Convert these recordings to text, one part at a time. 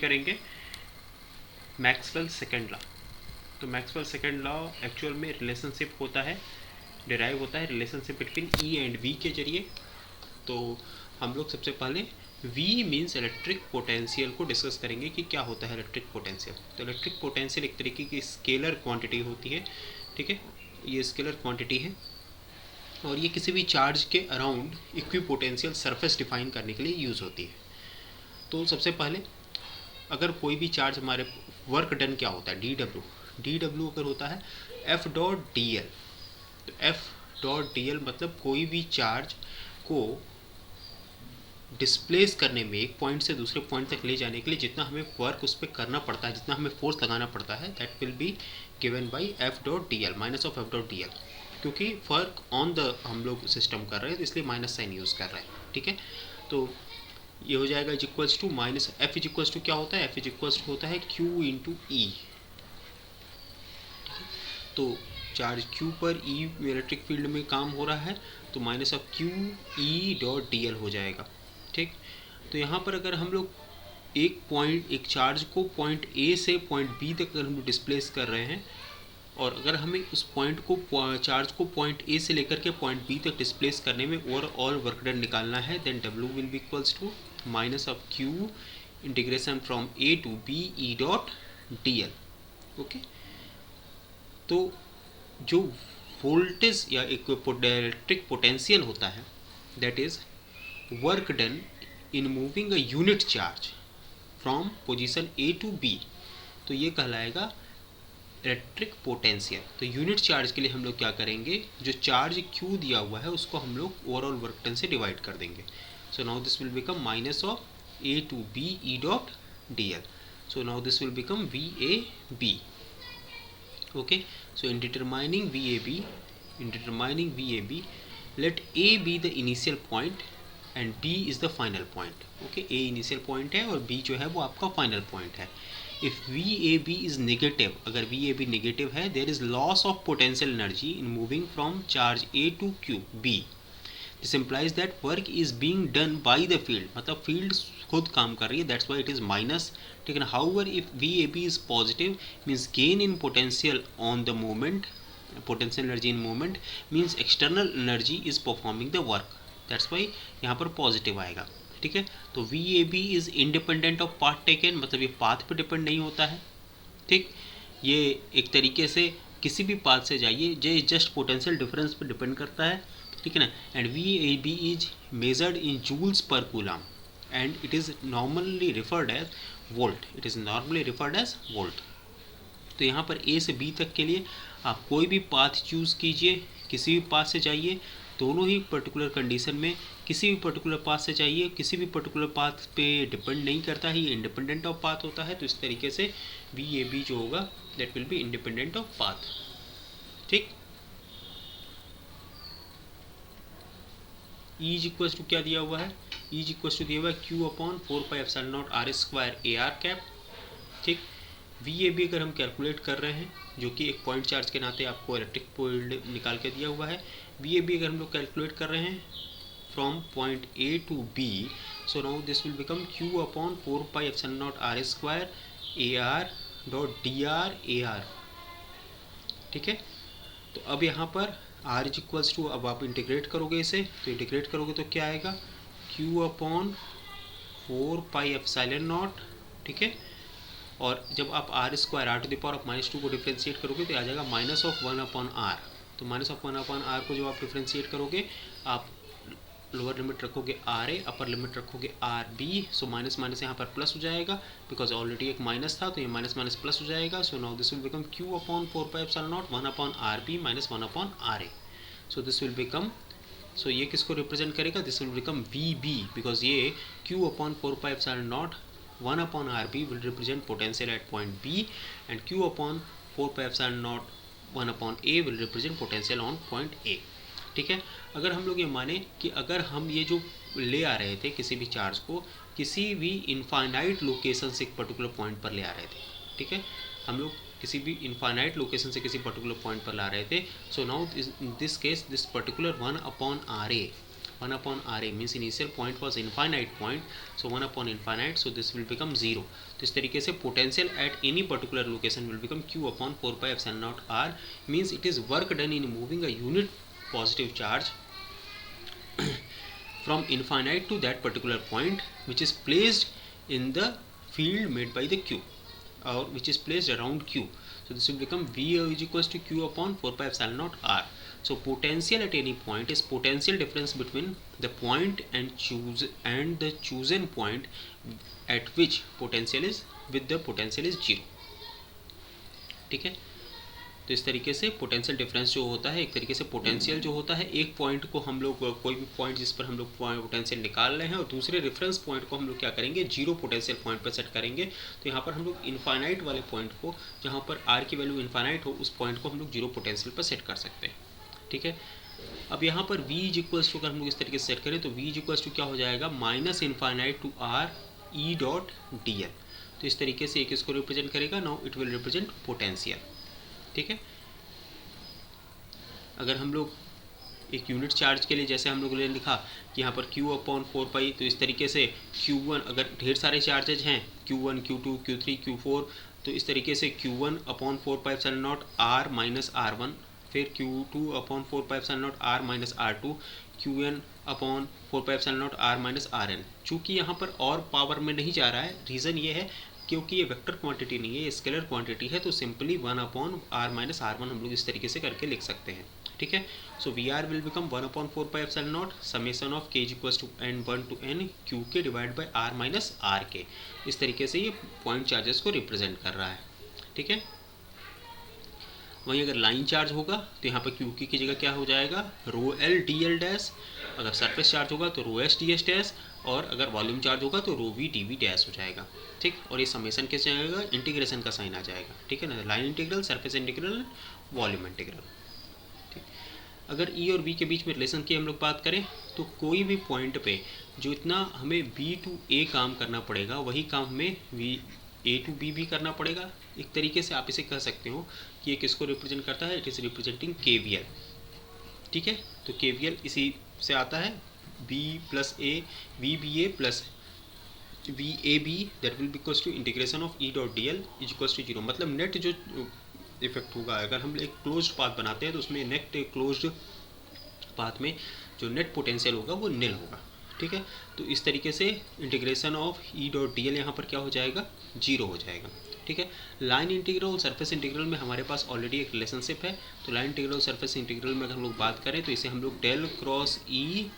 करेंगे Maxwell second law. तो Maxwell second law actual में रिलेशनशिप होता है, डिराइव होता है relationship between E and V के जरिए। तो हम लोग सबसे पहले V मीन्स इलेक्ट्रिक पोटेंशियल को डिस्कस करेंगे कि क्या होता है इलेक्ट्रिक पोटेंशियल। तो इलेक्ट्रिक पोटेंशियल एक तरीके की स्केलर क्वांटिटी होती है, ठीक है, ये स्केलर क्वांटिटी है और ये किसी भी चार्ज के अराउंड इक्विपोटेंशियल सरफेस डिफाइन करने के लिए यूज़ होती है। तो सबसे पहले अगर कोई भी चार्ज हमारे वर्क डन क्या होता है डी डब्ल्यू अगर होता है एफ डॉट डी एल। तो एफ डॉट डी एल मतलब कोई भी चार्ज को डिस्प्लेस करने में एक पॉइंट से दूसरे पॉइंट तक ले जाने के लिए जितना हमें वर्क उस पर करना पड़ता है, जितना हमें फोर्स लगाना पड़ता है, that will be given by F dot d L minus of F dot d L. क्योंकि वर्क ऑन द हम लोग सिस्टम कर रहे हैं तो इसलिए माइनस साइन यूज़ कर रहे हैं, ठीक है। तो ये हो जाएगा is equals to minus F is equals to क्या होता है, एफ इज इक्वल्स टू होता है क्यू इंटू ई। तो चार्ज क्यू पर ई इलेक्ट्रिक फील्ड में काम हो रहा है तो minus of Q E dot d L हो जाएगा, ठीक। तो यहाँ पर अगर हम लोग एक चार्ज को पॉइंट ए से पॉइंट बी तक अगर हम डिस्प्लेस कर रहे हैं और अगर हमें उस पॉइंट को चार्ज को पॉइंट ए से लेकर के पॉइंट बी तक डिस्प्लेस करने में ओवरऑल वर्क डन निकालना है, then W will be equals to minus of q integration from a to b E dot d l. Okay, तो जो वोल्टेज या इलेक्ट्रिक पोटेंशियल होता है that is work done in moving a unit charge from position a to b, तो ये कहलाएगा electric potential. तो unit charge के लिए हम लोग क्या करेंगे, जो चार्ज क्यू दिया हुआ है उसको हम लोग ओवरऑल वर्क डन से डिवाइड कर देंगे। So now this will become minus of a to b E dot d l. So now this will become V a b. Okay, so in determining VAB, let A be the initial point and B is the final point. Okay, A initial point है और B जो है वो आपका final point है। If VAB is negative, अगर VAB negative है, there is loss of potential energy in moving from charge A to Q B. This implies that work is being done by the field, मतलब field खुद काम कर रही है, that's why it is minus, ठीक है ना। However, if VAB is positive, means gain in potential on the movement, potential energy in movement means external energy is performing the work, that's why यहाँ पर पॉजिटिव आएगा, ठीक है। तो VAB is independent of path taken, मतलब ये path पे depend नहीं होता है, ठीक। ये एक तरीके से किसी भी पाथ से जाइए, ये जस्ट पोटेंशियल डिफरेंस पे डिपेंड करता है, ठीक है ना। And VAB is measured in joules per coulomb and it is normally referred as volt, it is normally referred as volt. तो यहाँ पर ए से बी तक के लिए आप कोई भी पाथ चूज़ कीजिए, किसी भी पाथ से जाइए, दोनों ही पर्टिकुलर कंडीशन में किसी भी पर्टिकुलर पाथ से चाहिए, किसी भी पर्टिकुलर पाथ पे डिपेंड नहीं करता है, ये इंडिपेंडेंट ऑफ पाथ होता है। तो इस तरीके से VAB जो होगा that will be independent of path, ठीक। E इज इक्वल्स टू क्या दिया हुआ है, E इज इक्वल्स टू दिया हुआ है Q upon 4πε0 R square AR cap, ठीक। VAB अगर हम कैलकुलेट कर रहे हैं, जो कि एक पॉइंट चार्ज के नाते आपको इलेक्ट्रिक फील्ड निकाल के दिया हुआ है, VAB अगर हम लोग कैलकुलेट कर रहे हैं from point A to B, so now this will become Q upon 4πε0 R square AR dot DR AR, ठीक है। तो अब यहाँ पर R इज इक्वल्स टू, अब आप इंटीग्रेट करोगे इसे, तो इंटीग्रेट करोगे तो क्या आएगा, Q अपॉन 4πε0, ठीक है। और जब आप r square r to the power of -2 को डिफ्रेंशिएट करोगे तो आ जाएगा माइनस ऑफ 1 अपॉन आर। तो माइनस ऑफ 1 अपॉन आर को जब आप डिफ्रेंशिएट करोगे, आप लोअर लिमिट रखोगे आर ए, अपर लिमिट रखोगे r b. So minus minus यहाँ पर प्लस हो जाएगा, बिकॉज ऑलरेडी एक माइनस था, तो ये माइनस माइनस प्लस हो जाएगा। So now this will become Q upon 4πε0 1 upon R B minus 1 upon R A. So this will become, so ये किसको रिप्रेजेंट करेगा, this will become VB, because ये Q upon 4πε0 1 upon RB will represent potential at point B and Q upon 4πε0 1 upon A will represent potential on point A, ठीक है। अगर हम लोग ये माने कि अगर हम ये जो ले आ रहे थे किसी भी चार्ज को किसी भी इनफाइनाइट लोकेशन से एक पर्टिकुलर पॉइंट पर ले आ रहे थे, ठीक है, हम लोग किसी भी इनफाइनाइट लोकेशन से किसी पर्टिकुलर पॉइंट पर ला रहे थे। So now in this case this particular 1 upon RA, 1 upon RA means initial point was infinite point, so 1 upon infinite, so this will become 0. तो इस तरीके से potential at any particular location will become Q upon 4 pi epsilon naught R, means it is work done in moving a unit positive charge from infinite to that particular point which is placed in the field made by the Q, or which is placed around Q. So this will become V is equals to Q upon 4 pi epsilon naught R. So potential at any point is potential difference between the point and the chosen point at which potential is with the potential is 0. ठीक है, तो इस तरीके से potential difference जो होता है, एक तरीके से पोटेंशियल जो होता है, एक पॉइंट को हम लोग कोई भी पॉइंट जिस पर हम लोग पोटेंशियल निकाल रहे हैं और दूसरे रेफरेंस पॉइंट को हम लोग क्या करेंगे, जीरो पोटेंशियल पॉइंट पर सेट करेंगे. तो यहाँ पर हम लोग इनफाइनाइट वाले पॉइंट को, जहाँ पर आर की वैल्यू इनफाइनाइट हो, उस पॉइंट को हम लोग जीरो पोटेंशियल पर सेट कर सकते हैं. ठीक है, अब यहाँ पर v इज इक्वल्स टू अगर हम लोग इस तरीके से सेट करें तो v इज इक्वल्स टू क्या हो जाएगा, minus infinite to r E dot d l. तो इस तरीके से एक इसको रिप्रेजेंट करेगा. Now it will represent potential. ठीक है, अगर हम लोग एक यूनिट चार्ज के लिए जैसे हम लोगों ने लिखा कि यहाँ पर Q अपॉन 4 पाई, तो इस तरीके से Q1 अगर ढेर सारे चार्जेज हैं Q1 Q2 Q3 Q4, तो इस तरीके से Q1 upon 4 pi epsilon not R minus R1, फिर Q2 upon 4 pi epsilon not R minus R2, Qn upon 4 pi epsilon not R minus Rn. चूँकि यहाँ पर और पावर में नहीं जा रहा है, रीज़न ये है क्योंकि ये वेक्टर क्वांटिटी नहीं है, ये स्केलर क्वांटिटी है, तो simply 1 upon R minus R1 हम लोग इस तरीके से करके लिख सकते हैं. ठीक है, so V R will become 1 upon 4 pi epsilon not summation of k is equals to n1 to n q k divide by r minus r k. इस तरीके से ये पॉइंट चार्जेस को रिप्रेजेंट कर रहा है. ठीक है, वहीं अगर लाइन चार्ज होगा तो यहाँ पर क्यू की जगह क्या हो जाएगा, rho L D L dash. अगर सरफेस चार्ज होगा तो rho S D S dash, और अगर वॉल्यूम चार्ज होगा तो रो वी डी वी डैश हो जाएगा. ठीक, और ये समेशन कैसे आएगा, इंटीग्रेशन का साइन आ जाएगा. ठीक है ना, line integral, surface integral, volume integral. ठीक, अगर ई और बी के बीच में रिलेशन की हम लोग बात करें तो कोई भी पॉइंट पे जो इतना हमें बी टू ए काम करना पड़ेगा वही काम हमें ए टू बी भी करना पड़ेगा. एक तरीके से आप इसे कह सकते हो कि ये किसको रिप्रेजेंट करता है, इट इज़ रिप्रेजेंटिंग के वी एल. ठीक है, तो के वी एल इसी से आता है, b plus a V b a plus V a b, that will be equals to integration of E dot d l is equals to 0. मतलब नेट जो इफेक्ट होगा, अगर हम एक क्लोज्ड पाथ बनाते हैं तो उसमें नेट क्लोज्ड पाथ में जो नेट पोटेंशियल होगा वो निल होगा. ठीक है, तो इस तरीके से integration of E dot d L यहाँ पर क्या हो जाएगा, 0 हो जाएगा. ठीक है, लाइन इंटीग्रल और सरफेस इंटीग्रल में हमारे पास ऑलरेडी एक रिलेशनशिप है. तो लाइन इंटीग्रल और सरफेस इंटीग्रल में अगर हम लोग बात करें तो इसे हम लोग del cross E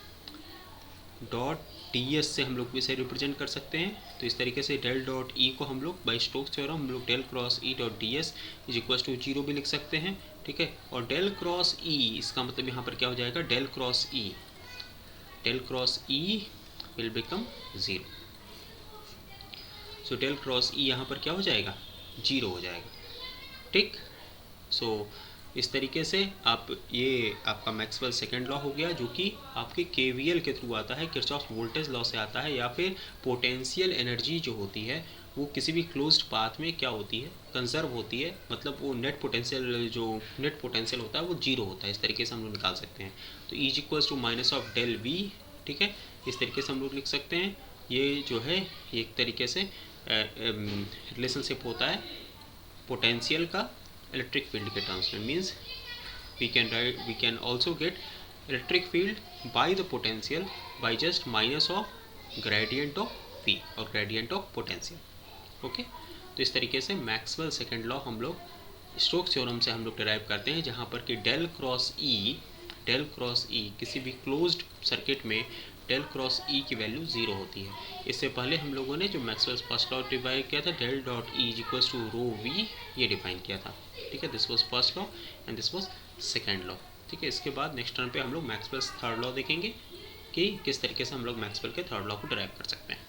dot d s से हम लोग इसे रिप्रेजेंट कर सकते हैं. तो इस तरीके से डेल डॉट ई को हम लोग बाई स्टोक्स थ्योरम हम लोग del cross E dot d s is equals to 0 भी लिख सकते हैं. ठीक है, और डेल क्रॉस ई, इसका मतलब यहाँ पर क्या हो जाएगा, del cross E will become 0. So del cross E यहाँ पर क्या हो जाएगा, 0 हो जाएगा. ठीक, सो इस तरीके से आप, ये आपका मैक्सवेल सेकेंड लॉ हो गया जो कि आपके केवीएल के थ्रू आता है, किरचॉफ वोल्टेज लॉ से आता है, या फिर पोटेंशियल एनर्जी जो होती है वो किसी भी क्लोज्ड पाथ में क्या होती है, कंजर्व होती है. मतलब वो नेट पोटेंशियल होता है वो 0 होता है. इस तरीके से हम लोग निकाल सकते हैं. तो E equals to minus of del V. ठीक है, इस तरीके से हम लोग लिख सकते हैं. ये जो है एक तरीके से रिलेशनशिप होता है पोटेंशियल का इलेक्ट्रिक फील्ड के टर्म्स में. Means we can also get electric field by the potential by just minus of gradient of p और ग्रेडियंट ऑफ पोटेंशियल. ओके, तो इस तरीके से मैक्सवेल सेकेंड लॉ हम लोग स्टोक्स थ्योरम से हम लोग डिराइव करते हैं, जहाँ पर कि डेल क्रॉस ई किसी भी क्लोज्ड सर्किट में डेल क्रॉस ई की वैल्यू 0 होती है. इससे पहले हम लोगों ने जो मैक्सवेल्स फर्स्ट लॉ डिफाइन किया था, del dot E is equals to rho v, ये डिफाइन किया था. ठीक है, this was first law and this was second law. ठीक है, इसके बाद नेक्स्ट टर्म पे हम लोग मैक्सवेल्स थर्ड लॉ देखेंगे कि किस तरीके से हम लोग मैक्सवेल के थर्ड लॉ को डिराइव कर सकते हैं.